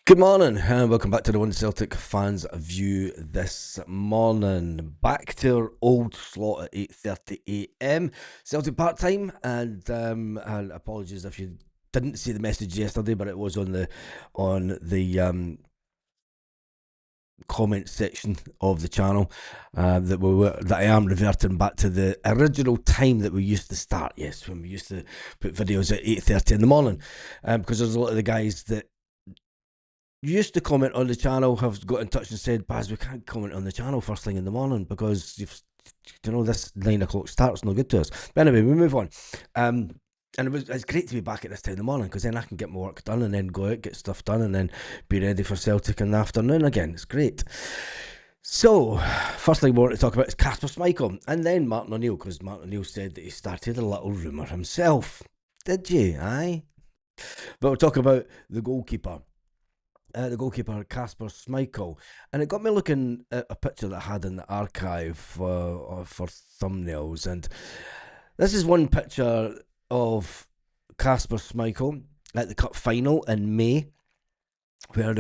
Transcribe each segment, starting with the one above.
Good morning and welcome back to the One Celtic Fans View this morning. Back to our old slot at 8:30 a.m. Celtic part time, and apologies if you didn't see the message yesterday, but it was on the comment section of the channel that I am reverting back to the original time that we used to start. Yes, when we used to put videos at 8:30 in the morning, because there's a lot of the guys that used to comment on the channel have got in touch and said, Baz, we can't comment on the channel first thing in the morning because this 9 o'clock start's no good to us. But anyway, we move on. And it's great to be back at this time in the morning because then I can get my work done and then go out, get stuff done, and then be ready for Celtic in the afternoon again. It's great. So, first thing we want to talk about is Kasper Schmeichel and then Martin O'Neill, because Martin O'Neill said that he started a little rumour himself. Did you? Aye. But we'll talk about the goalkeeper. Kasper Schmeichel, and it got me looking at a picture that I had in the archive for thumbnails, and this is one picture of Kasper Schmeichel at the cup final in May, where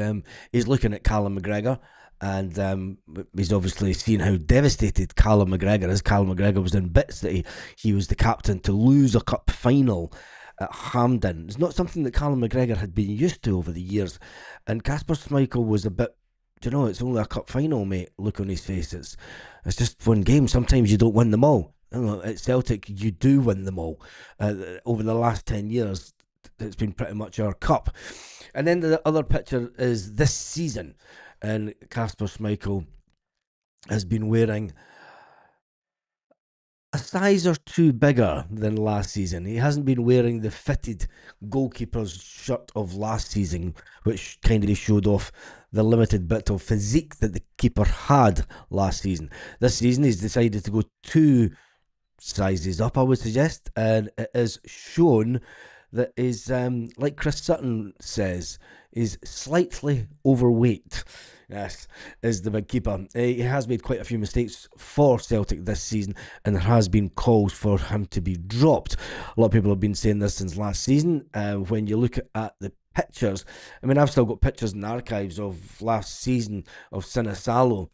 he's looking at Callum McGregor, and he's obviously seen how devastated Callum McGregor is. Callum McGregor was in bits that he was the captain to lose a cup final at Hampden. It's not something that Callum McGregor had been used to over the years. And Kasper Schmeichel was a bit, it's only a cup final, mate. Look on his face. It's just one game. Sometimes you don't win them all. At Celtic, you do win them all. Over the last 10 years, it's been pretty much our cup. And then the other picture is this season. And Kasper Schmeichel has been wearing a size or two bigger than last season. He hasn't been wearing the fitted goalkeeper's shirt of last season, which kind of showed off the limited bit of physique that the keeper had last season. This season, he's decided to go 2 sizes up, I would suggest, and it is shown that is, like Chris Sutton says, is slightly overweight. Yes, is the big keeper. He has made quite a few mistakes for Celtic this season, and there has been calls for him to be dropped. A lot of people have been saying this since last season. When you look at the pictures, I mean, I've still got pictures in the archives of last season of Sinisalo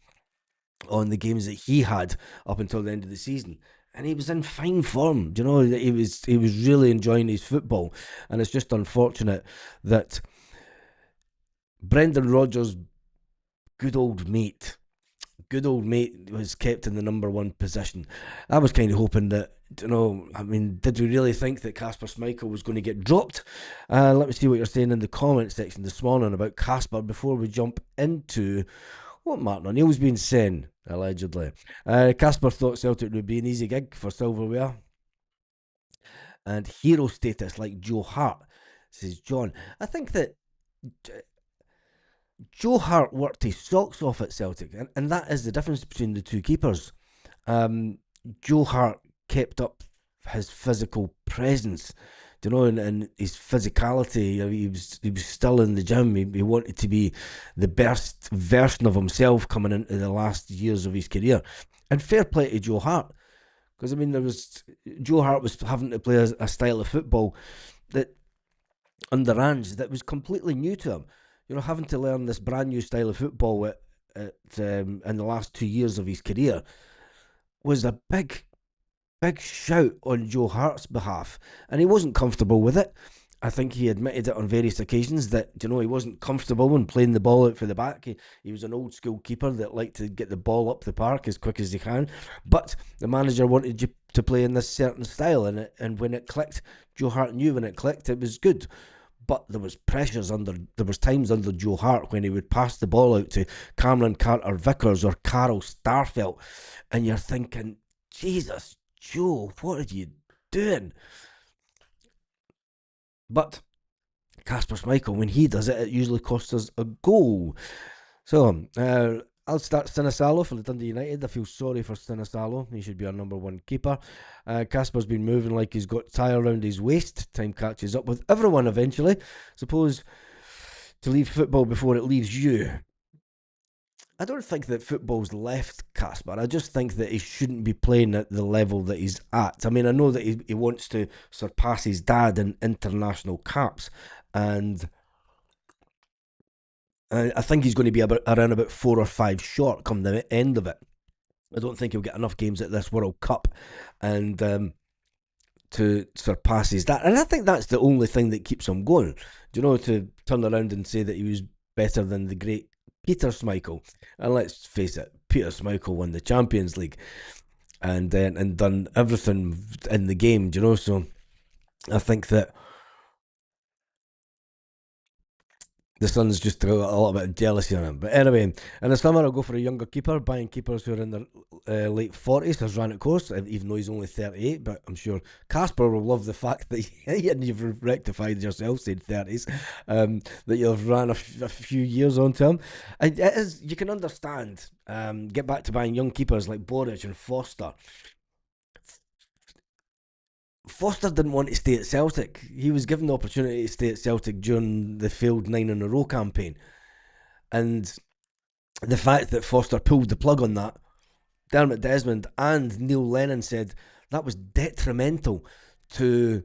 on the games that he had up until the end of the season. And he was in fine form. He was really enjoying his football. And it's just unfortunate that Brendan Rodgers' good old mate was kept in the number one position. I was kind of hoping that, did we really think that Kasper Schmeichel was going to get dropped? Let me see what you're saying in the comment section this morning about Kasper before we jump into what Martin O'Neill's been saying, allegedly. Kasper thought Celtic would be an easy gig for silverware and hero status like Joe Hart, says John. I think that Joe Hart worked his socks off at Celtic, and that is the difference between the two keepers. Joe Hart kept up his physical presence, and his physicality. He was still in the gym. He wanted to be the best version of himself coming into the last years of his career. And fair play to Joe Hart, because Joe Hart was having to play a style of football that under Ange that was completely new to him. Having to learn this brand new style of football in the last 2 years of his career was a big shout on Joe Hart's behalf, and he wasn't comfortable with it. I think he admitted it on various occasions that he wasn't comfortable when playing the ball out for the back. He was an old school keeper that liked to get the ball up the park as quick as he can, but the manager wanted you to play in this certain style, and when it clicked, Joe Hart knew when it clicked it was good. But there was times under Joe Hart when he would pass the ball out to Cameron Carter-Vickers or Carl Starfelt, and you're thinking, Jesus, Joe, what are you doing? But Kasper Schmeichel, when he does it, it usually costs us a goal. So, I'll start Sinisalo for the Dundee United. I feel sorry for Sinisalo. He should be our number one keeper. Kasper's been moving like he's got tie around his waist. Time catches up with everyone eventually. Suppose to leave football before it leaves you. I don't think that football's left Kasper. I just think that he shouldn't be playing at the level that he's at. I mean, I know that he wants to surpass his dad in international caps, and I think he's going to be around about 4 or 5 short come the end of it. I don't think he'll get enough games at this World Cup and to surpass his that. And I think that's the only thing that keeps him going. Do you know, to turn around and say that he was better than the great Peter Schmeichel. And let's face it, Peter Schmeichel won the Champions League and done everything in the game, do you know? So I think that the Suns just got a little bit of jealousy on him. But anyway, in the summer, I'll go for a younger keeper, buying keepers who are in their late 40s, as ran at course, even though he's only 38. But I'm sure Kasper will love the fact that you've rectified yourself, saying 30s, that you've ran a few years onto him. It is, you can understand, get back to buying young keepers like Boric and Foster. Foster didn't want to stay at Celtic. He was given the opportunity to stay at Celtic during the failed 9 in a row campaign. And the fact that Foster pulled the plug on that, Dermot Desmond and Neil Lennon said that was detrimental to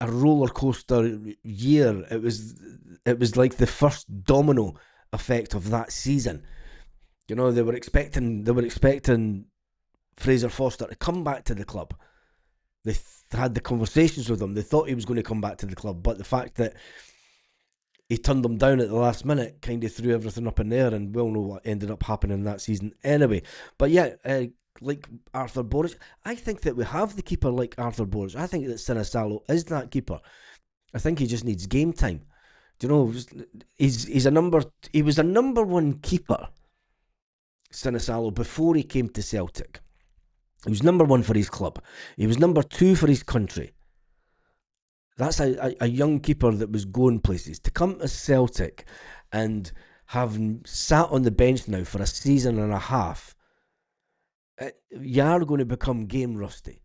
a roller coaster year. It was like the first domino effect of that season. You know, they were expecting Fraser Foster to come back to the club. They had the conversations with him. They thought he was going to come back to the club, but the fact that he turned them down at the last minute kind of threw everything up in the air, and we'll know what ended up happening that season anyway. But yeah, like Arthur Boric, I think that we have the keeper like Arthur Boric. I think that Sinisalo is that keeper. I think he just needs game time. Do you know, he was a number one keeper, Sinisalo, before he came to Celtic. He was number one for his club. He was number two for his country. That's a young keeper that was going places. To come to Celtic and have sat on the bench now for a season and a half, you are going to become game rusty.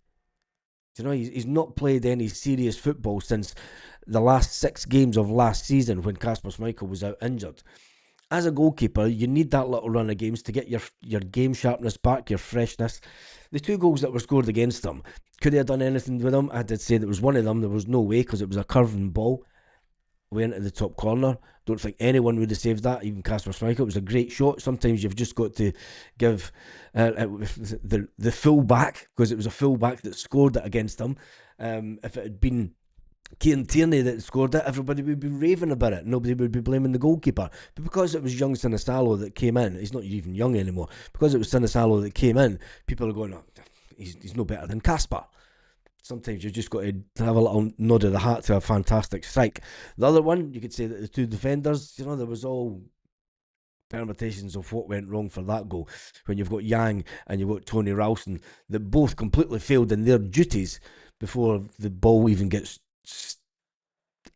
You know, he's not played any serious football since the last 6 games of last season when Kasper Schmeichel was out injured. As a goalkeeper, you need that little run of games to get your game sharpness back, your freshness. The 2 goals that were scored against them, could they have done anything with them? I did say there was one of them, there was no way, because it was a curving ball way into the top corner. Don't think anyone would have saved that, even Kasper Schmeichel. It was a great shot. Sometimes you've just got to give the full back, because it was a full back that scored it against them. If it had been Kieran Tierney that scored it, everybody would be raving about it. Nobody would be blaming the goalkeeper. But because it was young Sinisalo that came in, he's not even young anymore. Because it was Sinisalo that came in, people are going, oh, he's no better than Kasper. Sometimes you've just got to have a little nod of the hat to a fantastic strike. The other one, you could say that the 2 defenders, you know, there was all permutations of what went wrong for that goal. When you've got Yang and you've got Tony Ralston, that both completely failed in their duties before the ball even gets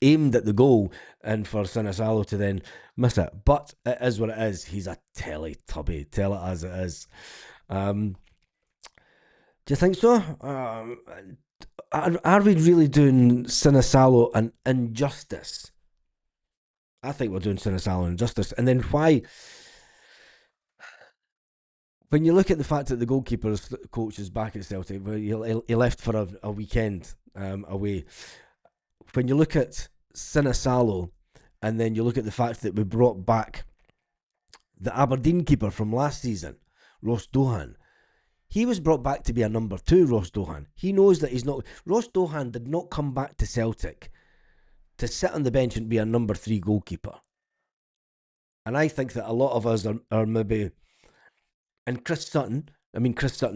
aimed at the goal, and for Sinisalo to then miss it. But it is what it is. He's a Teletubby. Tell it as it is. Do you think so? Are we really doing Sinisalo an injustice? I think we're doing Sinisalo an injustice. And then why? When you look at the fact that the goalkeeper's coach is back at Celtic, he left for a weekend away. When you look at Sinisalo, and then you look at the fact that we brought back the Aberdeen keeper from last season, Ross Dohan. He was brought back to be a number 2, Ross Dohan. He knows that he's not... Ross Dohan did not come back to Celtic to sit on the bench and be a number 3 goalkeeper. And I think that a lot of us are maybe... And Chris Sutton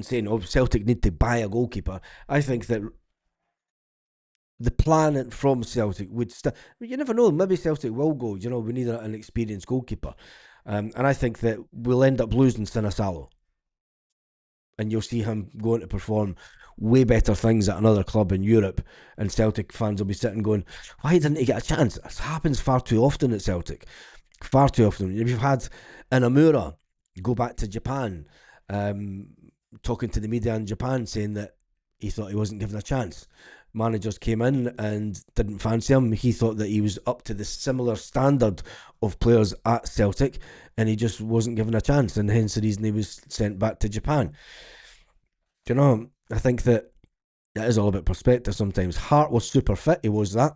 saying, oh, Celtic need to buy a goalkeeper. I think that the plan from Celtic would you never know, maybe Celtic will go, you know, we need an experienced goalkeeper. And I think that we'll end up losing Sinisalo. And you'll see him going to perform way better things at another club in Europe, and Celtic fans will be sitting going, why didn't he get a chance? This happens far too often at Celtic. Far too often. You've had Inamura go back to Japan, talking to the media in Japan, saying that he thought he wasn't given a chance. Managers came in and didn't fancy him. He thought that he was up to the similar standard of players at Celtic, and he just wasn't given a chance, and hence the reason he was sent back to Japan. Do you know, I think that it is all about perspective sometimes. Hart was super fit, he was that,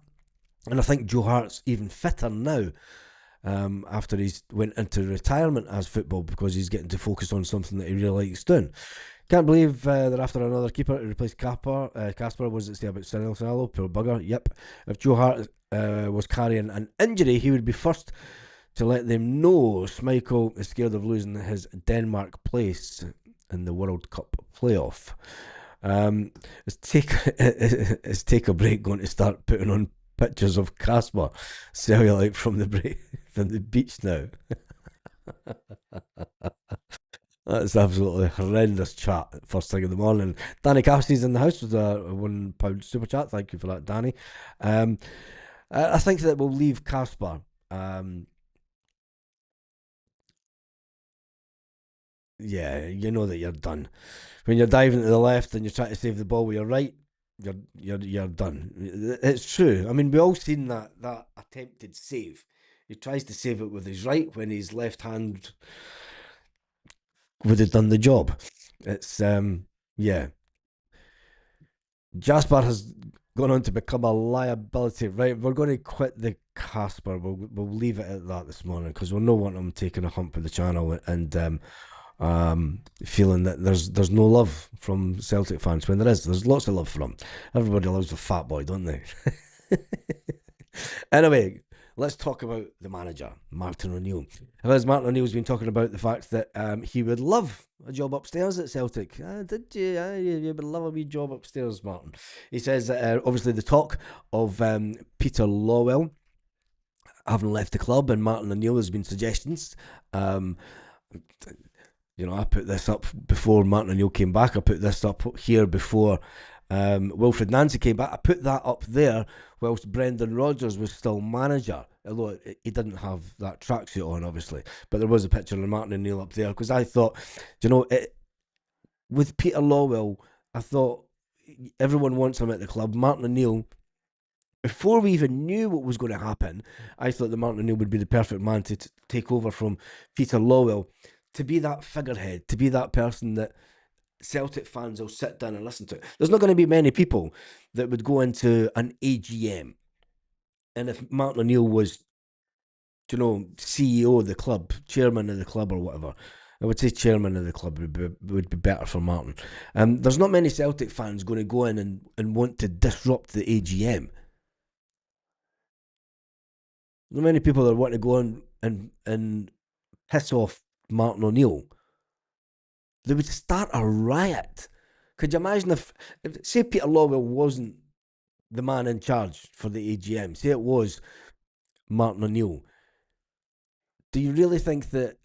and I think Joe Hart's even fitter now, after he's went into retirement as football because he's getting to focus on something that he really likes doing. Can't believe they're after another keeper to replace Kasper. Was it say about Sinello? Poor bugger. Yep. If Joe Hart was carrying an injury, he would be first to let them know Schmeichel is scared of losing his Denmark place in the World Cup playoff. Is take a break going to start putting on pictures of Kasper cellulite from the break from the beach now? That's absolutely horrendous chat first thing in the morning. Danny Cassidy's in the house with a £1 super chat. Thank you for that, Danny. Um, I think that we'll leave Kasper. Yeah, you know that you're done. When you're diving to the left and you're trying to save the ball with your right, you're done. It's true. I mean, we all seen that attempted save. He tries to save it with his right when his left hand would have done the job. It's yeah. Jasper has gone on to become a liability. Right, we're going to quit the Casper. We'll leave it at that this morning because we'll no want him taking a hump with the channel and feeling that there's no love from Celtic fans when there's lots of love for him. Everybody loves the fat boy, don't they? Anyway, let's talk about the manager, Martin O'Neill. As Martin O'Neill's been talking about the fact that he would love a job upstairs at Celtic. Did you? You would love a wee job upstairs, Martin. He says that obviously the talk of Peter Lawwell having left the club, and Martin O'Neill has been suggestions. I put this up before Martin O'Neill came back. I put this up here before Wilfred Nancy came back. I put that up there whilst Brendan Rodgers was still manager. Although he didn't have that tracksuit on, obviously. But there was a picture of Martin O'Neill up there because I thought, with Peter Lawwell, I thought everyone wants him at the club. Martin O'Neill, before we even knew what was going to happen, I thought that Martin O'Neill would be the perfect man to take over from Peter Lawwell, to be that figurehead, to be that person that Celtic fans will sit down and listen to. There's not going to be many people that would go into an AGM, and if Martin O'Neill was, CEO of the club, chairman of the club, or whatever, I would say chairman of the club would be better for Martin. There's not many Celtic fans going to go in and want to disrupt the AGM. Not many people that want to go in and piss off Martin O'Neill. They would start a riot. Could you imagine if say Peter Lawwell wasn't the man in charge for the AGM, say it was Martin O'Neill, do you really think that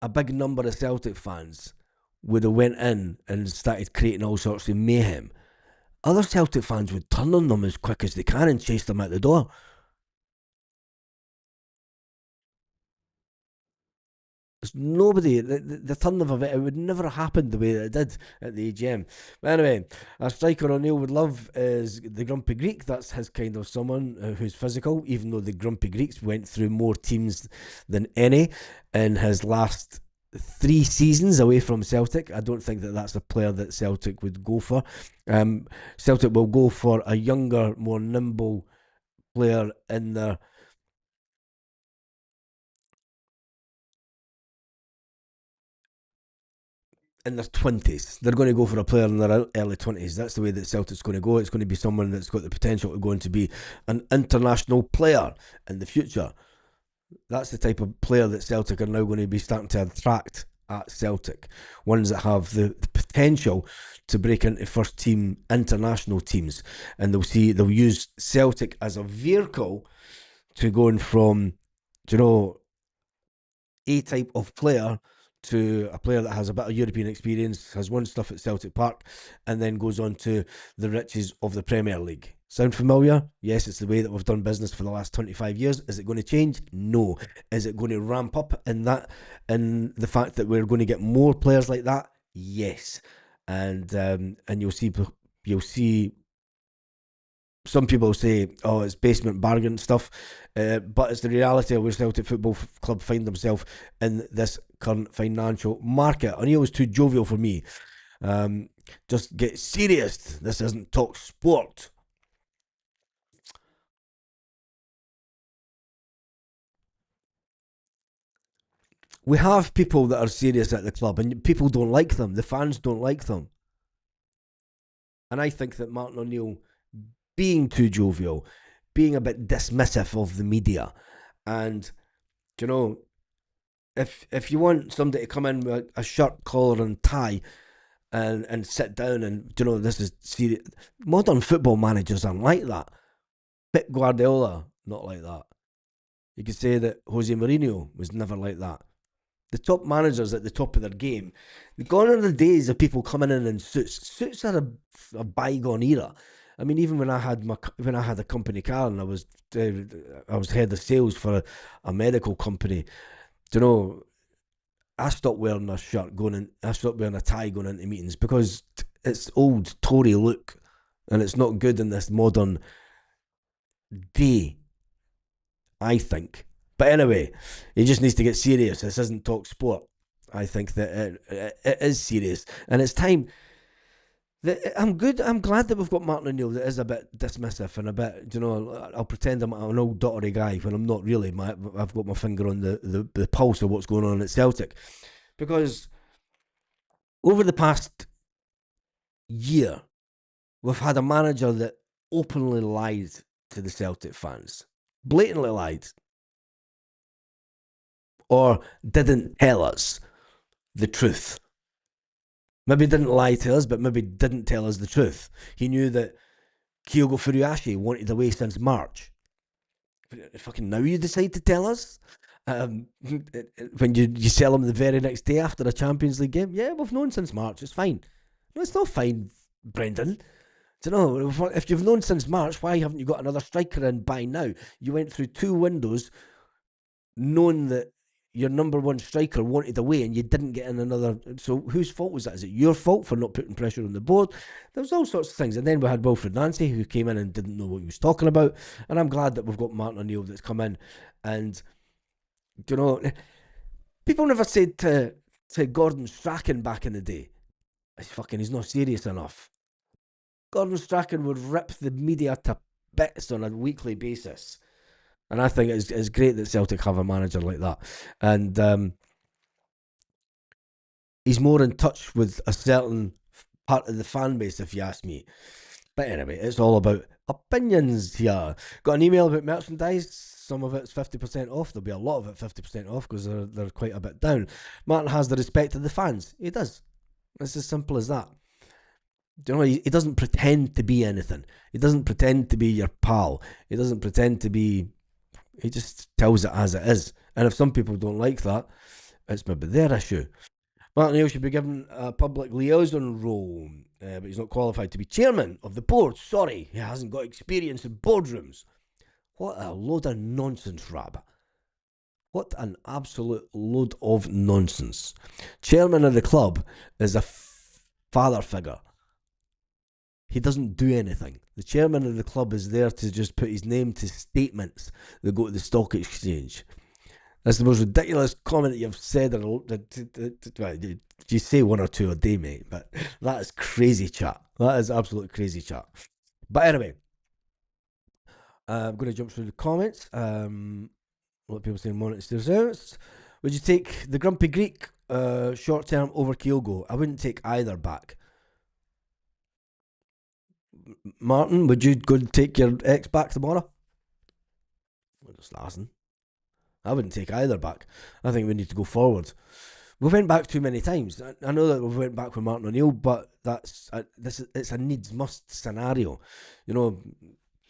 a big number of Celtic fans would have went in and started creating all sorts of mayhem? Other Celtic fans would turn on them as quick as they can and chase them out the door. There's nobody, the turn of it would never have happened the way that it did at the AGM. But anyway, a striker O'Neill would love is the Grumpy Greek. That's his kind of someone who's physical, even though the Grumpy Greeks went through more teams than any in his last 3 seasons away from Celtic. I don't think that that's a player that Celtic would go for. Celtic will go for a younger, more nimble player in their twenties. They're going to go for a player in their early 20s. That's the way that Celtic's going to go. It's going to be someone that's got the potential to go on to be an international player in the future. That's the type of player that Celtic are now going to be starting to attract at Celtic. Ones that have the potential to break into first team international teams, and they'll use Celtic as a vehicle to going from, a type of player to a player that has a bit of European experience, has won stuff at Celtic Park, and then goes on to the riches of the Premier League. Sound familiar? Yes, it's the way that we've done business for the last 25 years. Is it going to change? No. Is it going to ramp up in the fact that we're going to get more players like that? Yes. And you'll see some people say, "Oh, it's basement bargain stuff," but it's the reality of where Celtic Football Club find themselves in this current financial market. And he was too jovial for me. Just get serious. This isn't talk sport. We have people that are serious at the club, and people don't like them. The fans don't like them. And I think that Martin O'Neill, being too jovial, being a bit dismissive of the media, and you know, if you want somebody to come in with a shirt, collar, and tie, and sit down, and this is serious. Modern football managers aren't like that. Pep Guardiola, not like that. You could say that Jose Mourinho was never like that. The top managers at the top of their game, gone are the days of people coming in suits. Suits are a bygone era. I mean, even when I had a company car and I was head of sales for a medical company. I stopped wearing a shirt going in. I stopped wearing a tie going into meetings because it's old Tory look, and it's not good in this modern day, I think. But anyway, he just needs to get serious. This isn't talk sport. I think that it is serious, and it's time. I'm good. I'm glad that we've got Martin O'Neill that is a bit dismissive and a bit, I'll pretend I'm an old dottery guy when I'm not really. I've got my finger on the pulse of what's going on at Celtic, because over the past year, we've had a manager that openly lied to the Celtic fans, blatantly lied, or didn't tell us the truth. Maybe didn't lie to us, but maybe didn't tell us the truth. He knew that Kyogo Furuhashi wanted away since March. Fucking now you decide to tell us? When you sell him the very next day after a Champions League game? Yeah, we've known since March. It's fine. No, it's not fine, Brendan. If you've known since March, why haven't you got another striker in by now? You went through 2 windows knowing that your number one striker wanted away and you didn't get in another. So whose fault was that? Is it your fault for not putting pressure on the board? There was all sorts of things. And then we had Wilfred Nancy, who came in and didn't know what he was talking about. And I'm glad that we've got Martin O'Neill that's come in. And, people never said to Gordon Strachan back in the day, he's not serious enough. Gordon Strachan would rip the media to bits on a weekly basis. And I think it's great that Celtic have a manager like that. And he's more in touch with a certain part of the fan base, if you ask me. But anyway, it's all about opinions here. Got an email about merchandise. Some of it's 50% off. There'll be a lot of it 50% off because they're quite a bit down. Martin has the respect of the fans. He does. It's as simple as that. He doesn't pretend to be anything. He doesn't pretend to be your pal. He doesn't pretend to be. He just tells it as it is. And if some people don't like that, it's maybe their issue. Martin O'Neill should be given a public liaison role, but he's not qualified to be chairman of the board. Sorry, he hasn't got experience in boardrooms. What a load of nonsense, Rab. What an absolute load of nonsense. Chairman of the club is a father figure. He doesn't do anything. The chairman of the club is there to just put his name to statements that go to the stock exchange. That's the most ridiculous comment that you've said. You say 1 or 2 a day, mate, but that is crazy chat. That is absolute crazy chat. But anyway, I'm going to jump through the comments. A lot of people saying monetary results. Would you take the Grumpy Greek short term over Kyogo? I wouldn't take either back. Martin, would you go and take your ex back tomorrow? We're just asking. I wouldn't take either back. I think we need to go forward. We went back too many times. I know that we went back with Martin O'Neill, but it's a needs must scenario.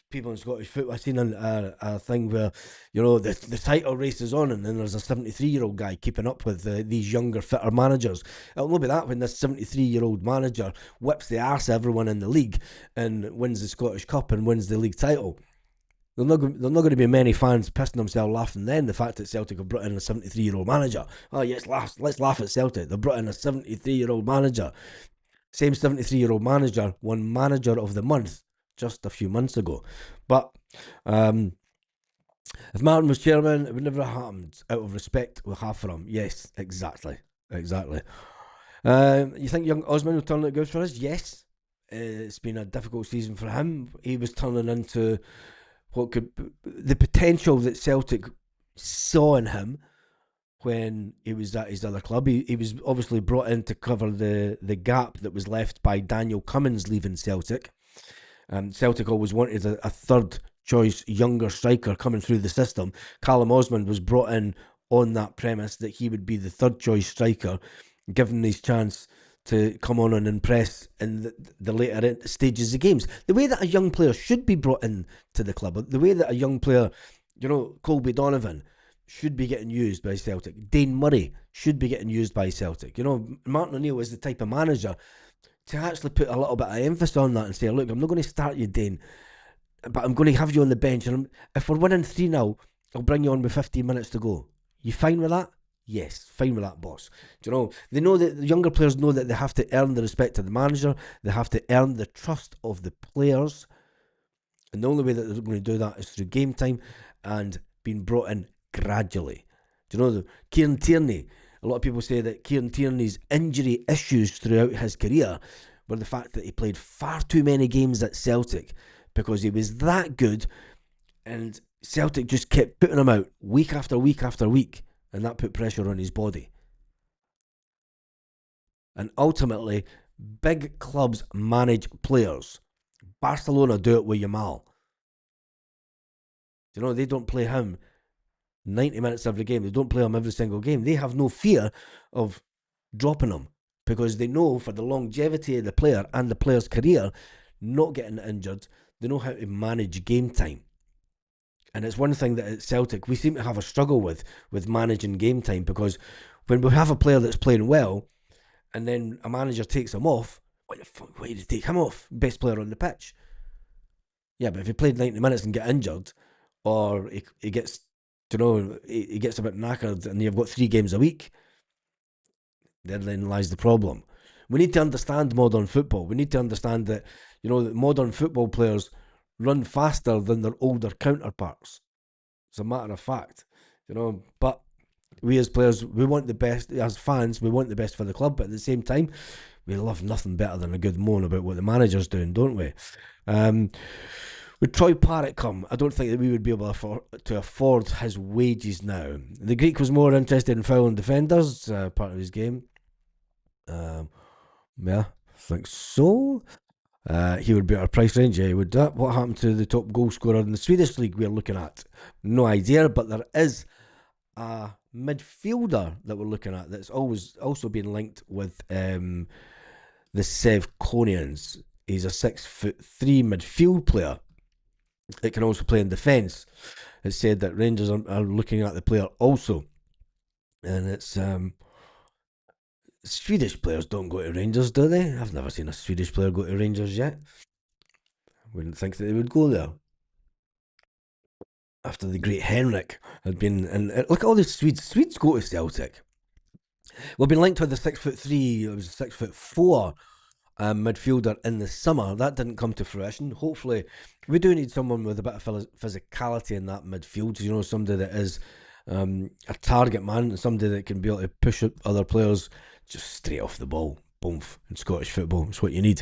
People in Scottish football. I've seen a thing where the title race is on, and then there's a 73-year-old guy keeping up with these younger, fitter managers. It'll not be that when this 73-year-old manager whips the arse of everyone in the league and wins the Scottish Cup and wins the league title. There's not going to be many fans pissing themselves laughing then, the fact that Celtic have brought in a 73-year-old manager. Oh yes, let's laugh at Celtic. They've brought in a 73-year-old manager. Same 73-year-old manager won Manager of the Month just a few months ago. But if Martin was chairman, it would never have happened out of respect we have for him. Yes, exactly. You think young Osman will turn out good for us? Yes. It's been a difficult season for him. He was turning into what could the potential that Celtic saw in him when he was at his other club. He was obviously brought in to cover the gap that was left by Daniel Cummins leaving Celtic. Celtic always wanted a third choice younger striker coming through the system. Callum Osmond was brought in on that premise that he would be the third choice striker, given his chance to come on and impress in the later stages of games. The way that a young player should be brought in to the club, the way that a young player, Colby Donovan, should be getting used by Celtic. Dane Murray should be getting used by Celtic. Martin O'Neill is the type of manager to actually put a little bit of emphasis on that and say, look, I'm not going to start you, Dane, but I'm going to have you on the bench. And if we're winning 3-0, I'll bring you on with 15 minutes to go. You fine with that? Yes, fine with that, boss. They know that the younger players know that they have to earn the respect of the manager. They have to earn the trust of the players. And the only way that they're going to do that is through game time and being brought in gradually. Kieran Tierney, a lot of people say that Kieran Tierney's injury issues throughout his career were the fact that he played far too many games at Celtic because he was that good, and Celtic just kept putting him out week after week after week, and that put pressure on his body. And ultimately, big clubs manage players. Barcelona do it with Yamal. They don't play him 90 minutes every game. They don't play him every single game. They have no fear of dropping him because they know for the longevity of the player and the player's career, not getting injured, they know how to manage game time. And it's one thing that at Celtic we seem to have a struggle with managing game time, because when we have a player that's playing well and then a manager takes him off, why did he take him off? Best player on the pitch. Yeah, but if he played 90 minutes and get injured, or he gets, he gets a bit knackered and you've got 3 games a week, therein lies the problem. We need to understand modern football. We need to understand that, that modern football players run faster than their older counterparts. It's a matter of fact, but we as players, we want the best. As fans, we want the best for the club, but at the same time, we love nothing better than a good moan about what the manager's doing, don't we? Would Troy Parrott come? I don't think that we would be able to afford his wages now. The Greek was more interested in fouling defenders, part of his game. Yeah, I think so. He would be at our price range. Yeah, he would. What happened to the top goal scorer in the Swedish league we're looking at? No idea, but there is a midfielder that we're looking at that's always also been linked with the Sevconians. He's a 6'3" midfield player. It can also play in defence. It's said that Rangers are looking at the player also, and it's Swedish players don't go to Rangers, do they? I've never seen a Swedish player go to Rangers yet. I wouldn't think that they would go there. After the great Henrik had been, and look at all the Swedes. Swedes go to Celtic. We've been linked with the 6'3", it was 6'4" midfielder in the summer. That didn't come to fruition. Hopefully, we do need someone with a bit of physicality in that midfield. Somebody that is a target man, somebody that can be able to push up other players just straight off the ball. Boom. In Scottish football, it's what you need.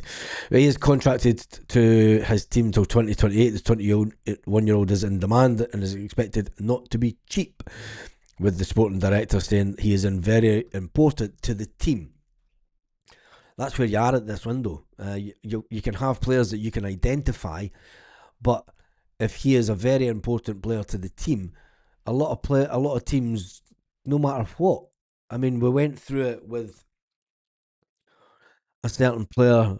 He is contracted to his team until 2028. This 21-year-old is in demand and is expected not to be cheap, with the sporting director saying he is very important to the team. That's where you are at this window. You can have players that you can identify, but if he is a very important player to the team, a lot of teams, no matter what. I mean, we went through it with a certain player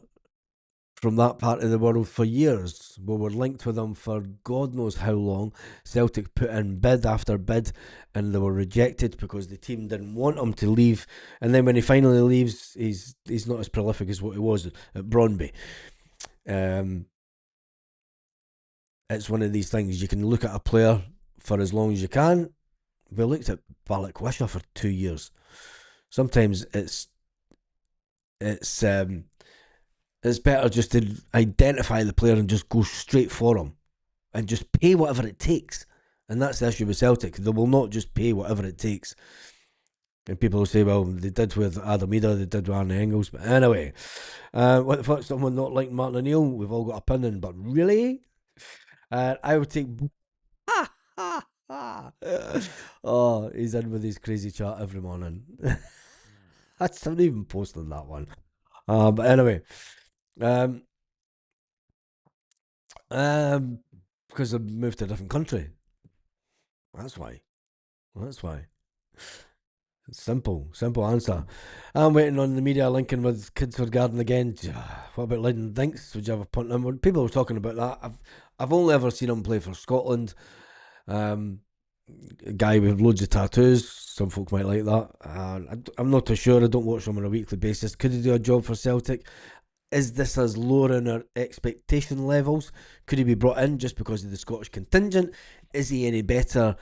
from that part of the world for years. We were linked with him for God knows how long. Celtic put in bid after bid, and they were rejected because the team didn't want him to leave. And then when he finally leaves, he's not as prolific as what he was at Brøndby. It's one of these things. You can look at a player for as long as you can. We looked at Balak Wisha for 2 years. Sometimes it's better just to identify the player and just go straight for him and just pay whatever it takes. And that's the issue with Celtic. They will not just pay whatever it takes. And people will say, well, they did with Adam Ida, they did with Arne Engels. But anyway, what the fuck, someone not like Martin O'Neill? We've all got opinion, but really? I would take... Oh, he's in with his crazy chat every morning. I haven't even posted that one. But anyway, um, um, because I moved to a different country. That's why. That's why. Simple answer. I'm waiting on the media linking with kids for garden again. What about Lyndon Dinks? Would you ever punt him? People were talking about that. I've only ever seen him play for Scotland. A guy with loads of tattoos. Some folk might like that. I'm not too sure. I don't watch him on a weekly basis. Could he do a job for Celtic? Is this as lowering our expectation levels? Could he be brought in just because of the Scottish contingent? Is he any better?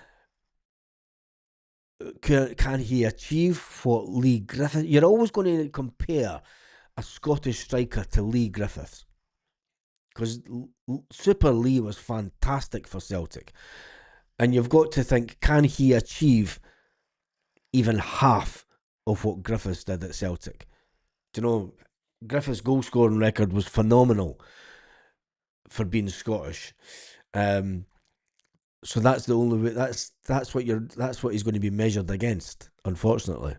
Can he achieve what Lee Griffiths? You're always going to compare a Scottish striker to Lee Griffiths because Super Lee was fantastic for Celtic, and you've got to think, can he achieve even half of what Griffiths did at Celtic? Do you know, Griffiths' goal scoring record was phenomenal for being Scottish. So that's the only way. That's what he's going to be measured against. Unfortunately.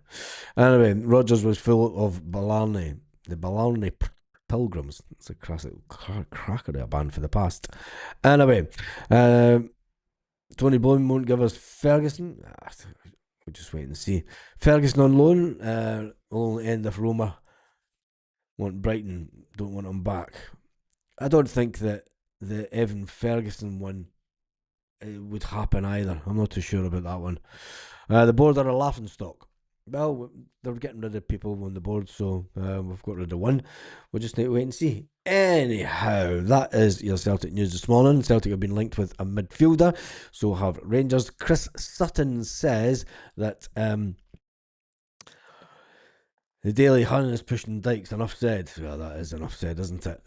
Anyway, Rogers was full of Blarney. The Blarney Pilgrims. It's a classic cracker of a band for the past. Anyway, Tony Bloom won't give us Ferguson. We'll just wait and see. Ferguson on loan. Will only end if Roma want Brighton. Don't want him back. I don't think that the Evan Ferguson one would happen either. I'm not too sure about that one. The board are a laughing stock. Well, they're getting rid of people on the board, so we've got rid of one. We'll just need to wait and see. Anyhow, that is your Celtic news this morning. Celtic have been linked with a midfielder, so have Rangers. Chris Sutton says that the Daily Hun is pushing Dykes. Enough said. Well, that is enough said, isn't it?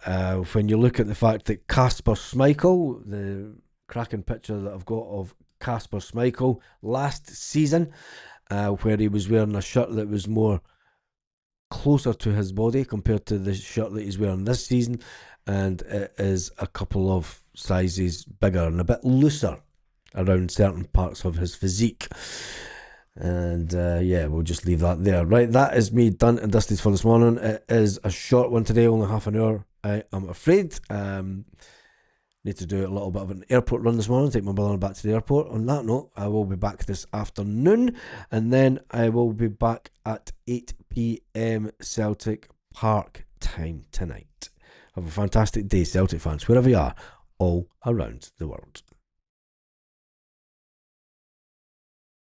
When you look at the fact that Kasper Schmeichel, the cracking picture that I've got of Kasper Schmeichel last season, where he was wearing a shirt that was more closer to his body compared to the shirt that he's wearing this season, and it is a couple of sizes bigger and a bit looser around certain parts of his physique. And yeah, we'll just leave that there. Right, that is me done and dusted for this morning. It is a short one today, only half an hour, I'm afraid. Need to do a little bit of an airport run this morning, take my brother back to the airport. On that note, I will be back this afternoon, and then I will be back at 8 p.m. Celtic Park time tonight. Have a fantastic day, Celtic fans, wherever you are, all around the world.